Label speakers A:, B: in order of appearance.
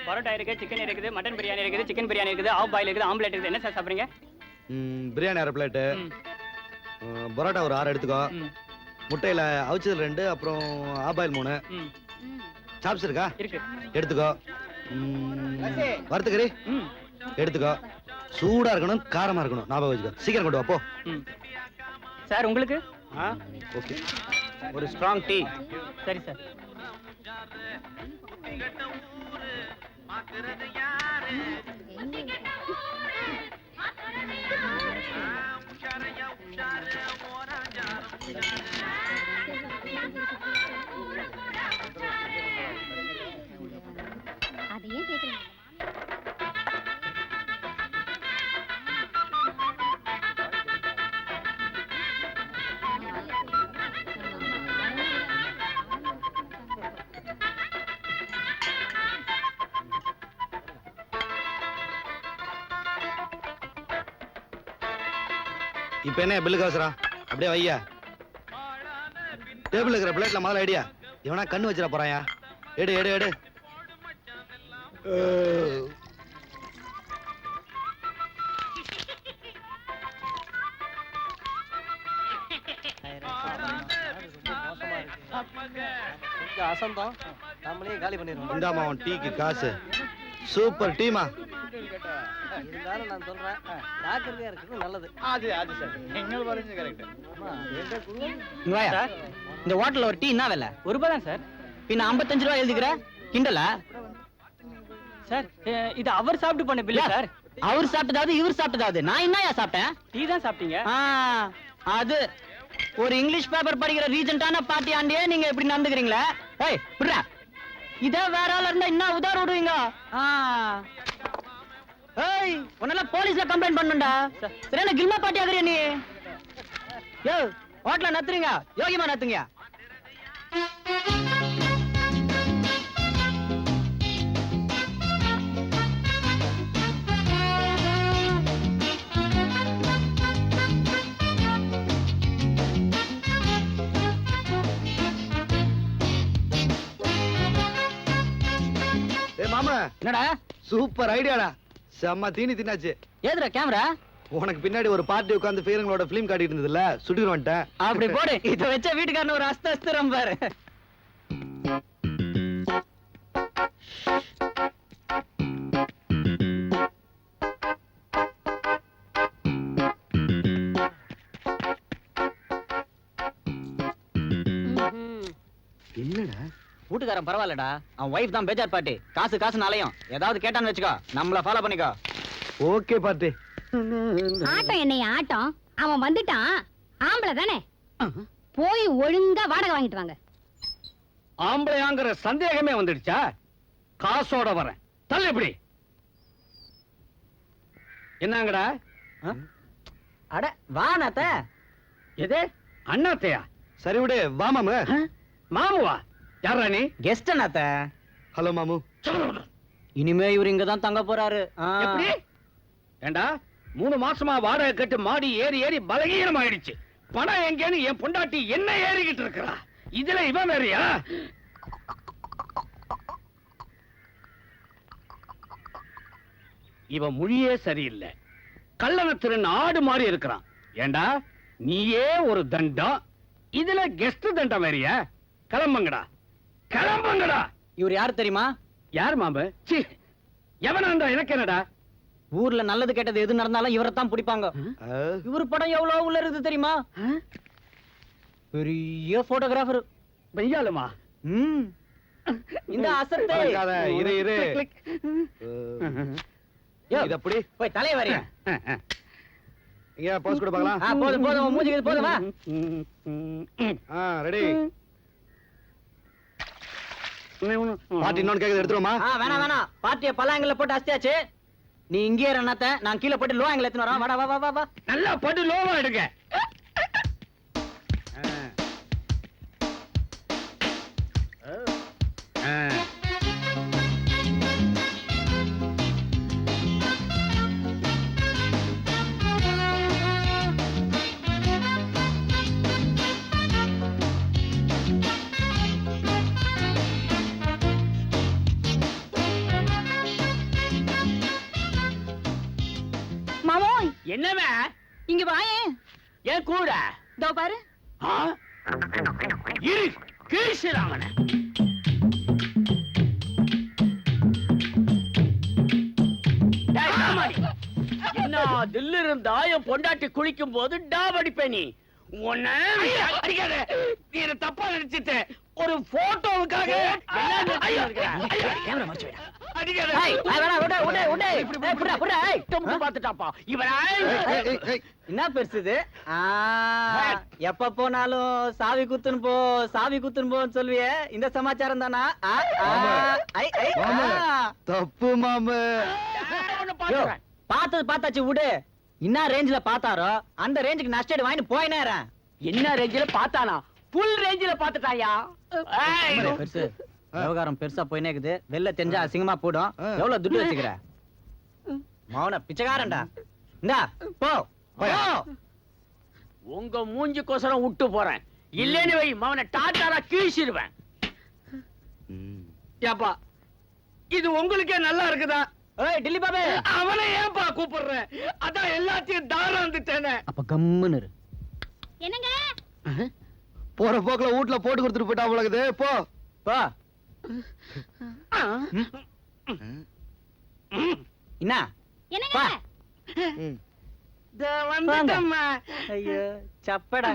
A: பரோட்டா இருக்கு, சிக்கன் இருக்குது, மட்டன் பிரியாணி இருக்குது, சிக்கன் பிரியாணி இருக்குது, ஆஃப் பாயில் இருக்குது, ஆம்லெட் இருக்குது. என்ன சார் சாப்பிடுறீங்க?
B: பிரியாணி 1/2 பிளேட்டு, பரோட்டா ஒரு 6 எடுத்துக்கோ, முட்டையில அவிச்சது 2, அப்புறம் ஆஃப் பாயில் 3, சாப்ஸ் இருக்கா?
A: இருக்கு.
B: எடுத்துக்கோ. வறுத்துக்கறி எடுத்துக்கோ. சூடா இருக்கணும், காரமா இருக்கணும், ஞாபகம் வச்சுக்கோ. சீக்கிரம் கொண்டு வா போ.
A: சார் உங்களுக்கு?
B: ஓகே.
C: ஒரு ஸ்ட்ராங் டீ.
A: சரி சார்.
D: அதையே கேக்குறீங்க.
B: இப்ப என்ன பில்லு காசுரா? அப்படியே வையா. டேபிள் இருக்கிற பிளேட்ல முதல்ல ஐடியா. இவனா கண்ணு வச்சிட போறாயா? எடு எடு எடு.
C: அசந்தம் நம்மளே காலி பண்ணிடுவோம்.
B: இந்தாமா உன் டீக்கு காசு. சூப்பர் டீமா.
C: இருந்தாலும் நான் சொல்றேன், ஜாக்கிரதையா இருக்கிறது நல்லது.
E: அது சார் நீங்கள் வரைஞ்சு கரெக்ட்.
A: சார்,
C: இந்த ஹோட்டல்ல ஒரு டீ என்ன விலை?
A: ₹1 தான் சார்.
C: பின்ன 55 ரூபாய் எழுதிக்கிற கிண்டலா?
A: சார், இது அவர் சாப்பிட்டு பண்ண பில்லு சார்.
C: அவர் சாப்பிட்டதாவது இவர் சாப்பிட்டதாவது நான் என்னயா சாப்பிட்டேன்?
A: டீ தான் சாப்பிட்டீங்க.
C: அது ஒரு இங்கிலீஷ் பேப்பர் படிக்கிற ரீஜென்ட்டான பார்ட்டி ஆண்டியே நீங்க இப்படி நடந்துக்கிறீங்களே. ஏய் விடுறா, இதே வேற ஆளா இருந்தா என்ன உதார விடுவீங்க? ஏய் உன்னெல்லாம் போலீஸ்ல கம்ப்ளைண்ட் பண்ணுண்டா. சரியான கில்மா பார்ட்டி ஆகுறியா நீ? யோ ஹோட்டல நத்துறீங்க, யோகியமா நத்துங்க.
B: மாமா
C: என்னடா
B: சூப்பர் ஐடியாடா. செம்ம தீனி தின்னாச்சு.
C: ஏதுடா கேமரா?
B: உனக்கு பின்னாடி ஒரு பார்ட்டி உட்கார்ந்து ஃபீலிங்களோட ஃபிலிம் காட்டிட்டு இருந்ததுல, சுட்டிட்டு வந்துட்டேன்.
C: அப்படி போடு. இத வச்ச வீட்டுக்காரன் ஒரு அஸ்தஸ்திரம் பாரு.
B: என்னடா
C: வீட்டுக்காரன் பரவாயில்லடா, அவன் வைஃப் தான் பேஜார் பாட்டி. காசு காசு நாளையும் ஏதாவது கேட்டான்னு வச்சுக்கோ, நம்மள ஃபாலோ பண்ணிக்கோ.
B: Okay party.
D: ஆட்டம் என்னைய ஆட்டம். அவன் வந்துட்டான், ஆம்பளை தானே, போய் ஒழுங்கா வாடகை வாங்கிட்டு வாங்க.
E: ஆம்பளையாங்கிற சந்தேகமே வந்துடுச்சா? காசோட வரேன், தள்ளு இப்படி. என்னங்கடா?
C: அட வா நாத்த.
E: எது அண்ணாத்தையா?
B: சரி விடு, வா மாமு.
E: மாமுவா? யாரா நீ?
C: கெஸ்ட் நாத்த.
B: ஹலோ மாமு.
C: இனிமே இவர் இங்கதான் தங்க போறாரு.
E: எப்படி? ஏண்டா 3 மாசமா வாடகை கட்டு மாடி ஏறி ஏறி பலகீனம் ஆயிடுச்சு. பணம் எங்கேன்னு என் பொண்டாட்டி என்ன ஏறிக்கிட்டு இருக்கிறா. இதுல இவன் வேறையா? இவன் மொழியே சரியில்லை. கள்ளனத்திறன் ஆடு மாதிரி இருக்கிறான். ஏண்டா நீயே ஒரு தண்டம், இதுல கெஸ்ட் தண்டம் வேறியா? கிளம்புங்கடா கிளம்புங்கடா.
C: இவர் யாரு தெரியுமா?
E: யார் மாம்பு? சி, எவனா இருந்தா எனக்கு என்னடா?
C: ஊர்ல நல்லது கெட்டது எது நடந்தாலும் இவரைத்தான் பிடிப்பாங்க. இவர் படம் எவ்வளவு உள்ள இருக்குது தெரியுமா? பெரிய போட்டோகிராஃபர்.
E: பையாலுமா?
C: இந்த அசத்தை
B: இரு இரு. இது அப்படி
C: போய் தலைய வரையா.
B: இங்க போஸ் கூட பார்க்கலாம்.
C: போதும் போதும், மூஞ்சிக்கு போதும். வா.
B: ரெடி. பாட்டி இன்னொன்னு கேக்குது, எடுத்துருமா?
C: வேணாம் வேணாம், பார்ட்டிய பல்லாங்கல்ல போட்டு அஸ்தியாச்சு. நீ இங்கே ரண்ணாத்த, நான் கீழே போட்டு லோ ஆங்கில எடுத்துன்னு வரேன். வாடா வா வா வா.
E: நல்லா பட்டு லோவா எடுங்க. என்னவே
C: இங்க வாயேன்.
E: ஏன் கூட
C: இதோ பாரு.
E: ஆ? இரு கீசுறாங்கன என்ன தில்லு இருந்தா என் பொண்டாட்டி குளிக்கும் போது டாப் அடிப்பே நீ உன்னை அடிக்காத நீ என்ன தப்பா நினைச்சிட்ட ஒரு போட்டோவுக்காக பாத்துட்டாப்பா இவனா
C: என்ன பெருசுது? எப்ப போனாலும் சாவி குத்துன்னு போ, சாவி குத்துன்னு போன்னு சொல்லுவியே, இந்த சமாச்சாரம் தானா?
B: தப்பு மாமு.
C: பார்த்தது பார்த்தாச்சு விடு. என்ன ரேஞ்சில பார்த்தாரோ அந்த ரேஞ்சுக்கு நஷ்டம் வாங்கிட்டு போயினேறேன்.
E: என்ன ரேஞ்சில பார்த்தானா? புல் ரேஞ்சில பார்த்துட்டாயா?
C: பெருசு விவகாரம் பெருசா போயினே இருக்குது. வெளில தெரிஞ்சா அசிங்கமா போடும். எவ்வளவு துட்டு வச்சுக்கிற? மௌன பிச்சைக்காரன்டா. இந்தா போ போ.
E: உங்க மூஞ்சிக்கோசரம் விட்டு போறேன். இல்லேன்னு வை மவனை டாட்டாரா கீழ்ச்சிடுவேன். ஏப்பா இது உங்களுக்கே நல்லா இருக்குதா?
C: ஏய் டில்லி பாபு,
E: அவனை ஏன்பா கூப்பிடுற? அதான் எல்லாத்தையும் தாரம் வந்துட்டேனே.
C: அப்ப கம்முன்னு இரு.
D: என்னங்க
B: போற போக்குல வீட்டுல போட்டு கொடுத்துட்டு போயிட்டா போலக்குது. போ
C: போ. என்ன
D: என்னங்க
C: பா.
E: வந்துட்டம்மா.
C: ஐயோ சப்படா.